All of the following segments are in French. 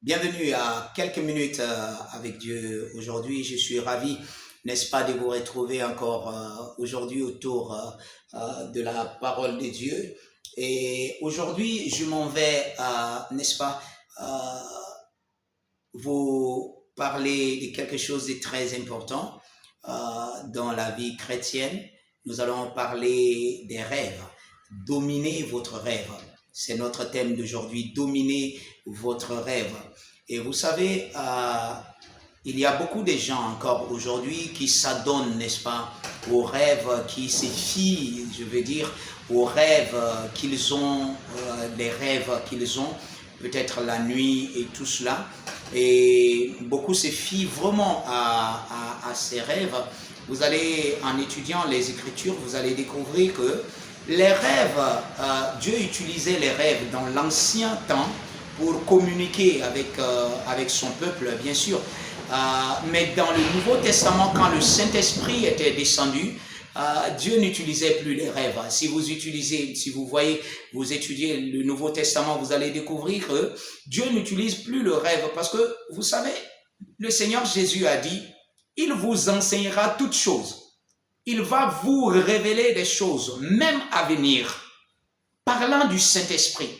Bienvenue à quelques minutes avec Dieu aujourd'hui. Je suis ravi, n'est-ce pas, de vous retrouver encore aujourd'hui autour de la parole de Dieu. Et aujourd'hui, je m'en vais, n'est-ce pas, vous parler de quelque chose de très important dans la vie chrétienne. Nous allons parler des rêves. Dominez votre rêve. C'est notre thème d'aujourd'hui, dominer votre rêve. Et vous savez, il y a beaucoup de gens encore aujourd'hui qui s'adonnent, n'est-ce pas, aux rêves, qui se fient, je veux dire, aux rêves qu'ils ont, les rêves qu'ils ont, peut-être la nuit et tout cela. Et beaucoup se fient vraiment à ces rêves. Vous allez, en étudiant les Écritures, vous allez découvrir que les rêves, Dieu utilisait les rêves dans l'ancien temps pour communiquer avec son peuple, bien sûr. Mais dans le Nouveau Testament, quand le Saint-Esprit était descendu, Dieu n'utilisait plus les rêves. Si vous étudiez le Nouveau Testament, vous allez découvrir que Dieu n'utilise plus le rêve parce que, vous savez, le Seigneur Jésus a dit, il vous enseignera toutes choses. Il va vous révéler des choses, même à venir. Parlant du Saint-Esprit,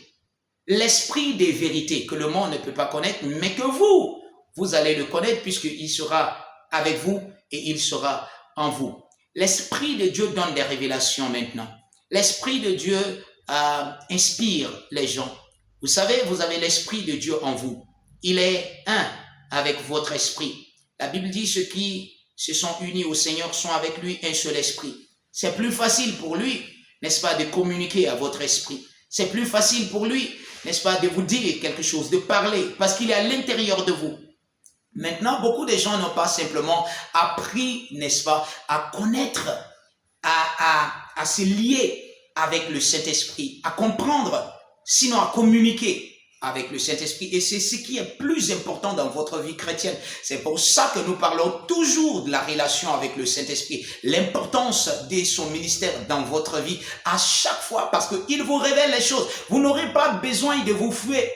l'esprit des vérités que le monde ne peut pas connaître, mais que vous allez le connaître puisqu'il sera avec vous et il sera en vous. L'Esprit de Dieu donne des révélations maintenant. L'Esprit de Dieu inspire les gens. Vous savez, vous avez l'Esprit de Dieu en vous. Il est un avec votre esprit. La Bible dit ceux qui se sont unis au Seigneur sont avec lui un seul esprit. C'est plus facile pour lui, n'est-ce pas, de communiquer à votre esprit. C'est plus facile pour lui, n'est-ce pas, de vous dire quelque chose, de parler, parce qu'il est à l'intérieur de vous. Maintenant, beaucoup de gens n'ont pas simplement appris, n'est-ce pas, à connaître, à se lier avec le Saint-Esprit, à comprendre, sinon à communiquer avec le Saint-Esprit. Et c'est ce qui est plus important dans votre vie chrétienne. C'est pour ça que nous parlons toujours de la relation avec le Saint-Esprit, l'importance de son ministère dans votre vie à chaque fois, parce qu'il vous révèle les choses. Vous n'aurez pas besoin de vous fier,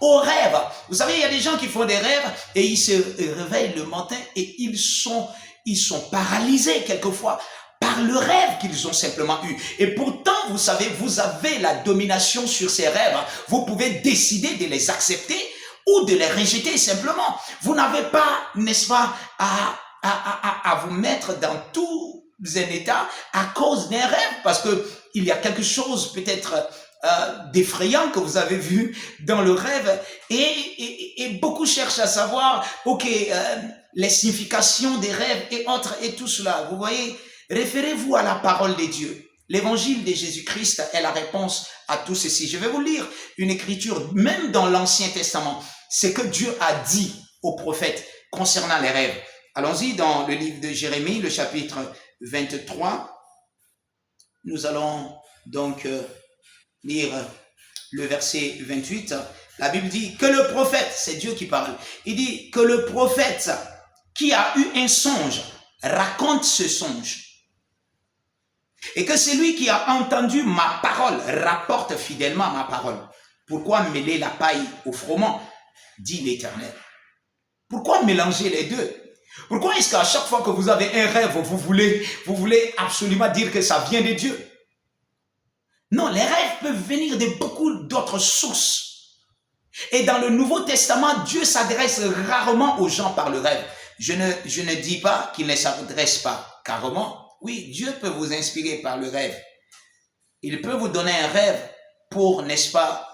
aux rêves. Vous savez, il y a des gens qui font des rêves et ils se réveillent le matin et ils sont paralysés quelquefois par le rêve qu'ils ont simplement eu. Et pourtant, vous savez, vous avez la domination sur ces rêves. Vous pouvez décider de les accepter ou de les rejeter simplement. Vous n'avez pas, n'est-ce pas, à vous mettre dans tout un état à cause d'un rêve, parce que il y a quelque chose peut-être d'effrayant que vous avez vu dans le rêve, et beaucoup cherchent à savoir, les significations des rêves et autres et tout cela. Vous voyez, référez-vous à la parole de Dieu. L'évangile de Jésus-Christ est la réponse à tout ceci. Je vais vous lire une écriture, même dans l'Ancien Testament, ce que Dieu a dit aux prophètes concernant les rêves. Allons-y dans le livre de Jérémie, le chapitre 23. Nous allons donc lire le verset 28. La Bible dit que le prophète, c'est Dieu qui parle, il dit que le prophète qui a eu un songe raconte ce songe. Et que celui qui a entendu ma parole rapporte fidèlement ma parole. Pourquoi mêler la paille au froment, dit l'Éternel? Pourquoi mélanger les deux? Pourquoi est-ce qu'à chaque fois que vous avez un rêve, vous voulez absolument dire que ça vient de Dieu? Non, les rêves peuvent venir de beaucoup d'autres sources. Et dans le Nouveau Testament, Dieu s'adresse rarement aux gens par le rêve. Je ne dis pas qu'il ne s'adresse pas carrément. Oui, Dieu peut vous inspirer par le rêve. Il peut vous donner un rêve pour, n'est-ce pas,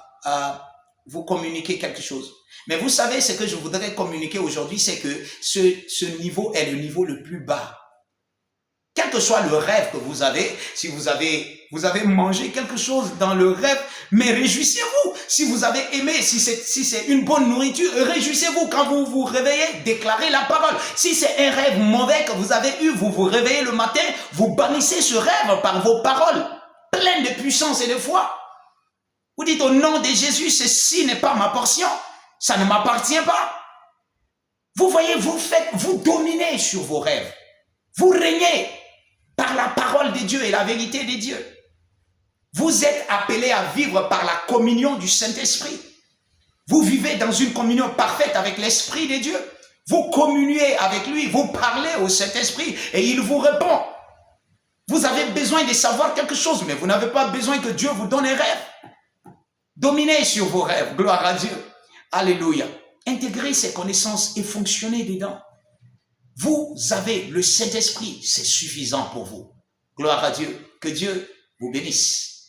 vous communiquer quelque chose. Mais vous savez, ce que je voudrais communiquer aujourd'hui, c'est que ce niveau est le niveau le plus bas. Quel que soit le rêve que vous avez, si vous avez mangé quelque chose dans le rêve, mais réjouissez-vous. Si vous avez aimé, si c'est une bonne nourriture, réjouissez-vous quand vous vous réveillez, déclarez la parole. Si c'est un rêve mauvais que vous avez eu, vous vous réveillez le matin, vous bannissez ce rêve par vos paroles, pleines de puissance et de foi. Vous dites au nom de Jésus, ceci n'est pas ma portion, ça ne m'appartient pas. Vous voyez, vous dominez sur vos rêves. Vous régnez par la parole de Dieu et la vérité de Dieu. Vous êtes appelés à vivre par la communion du Saint-Esprit. Vous vivez vivez dans une communion parfaite avec l'Esprit de Dieu. Vous communiez avec lui, vous parlez au Saint-Esprit et il vous répond. Vous avez besoin de savoir quelque chose, mais vous n'avez pas besoin que Dieu vous donne un rêve. Dominez sur vos rêves, gloire à Dieu. Alléluia. Intégrez ces connaissances et fonctionnez dedans. Vous avez le Saint-Esprit, c'est suffisant pour vous. Gloire à Dieu. Que Dieu vous bénisse.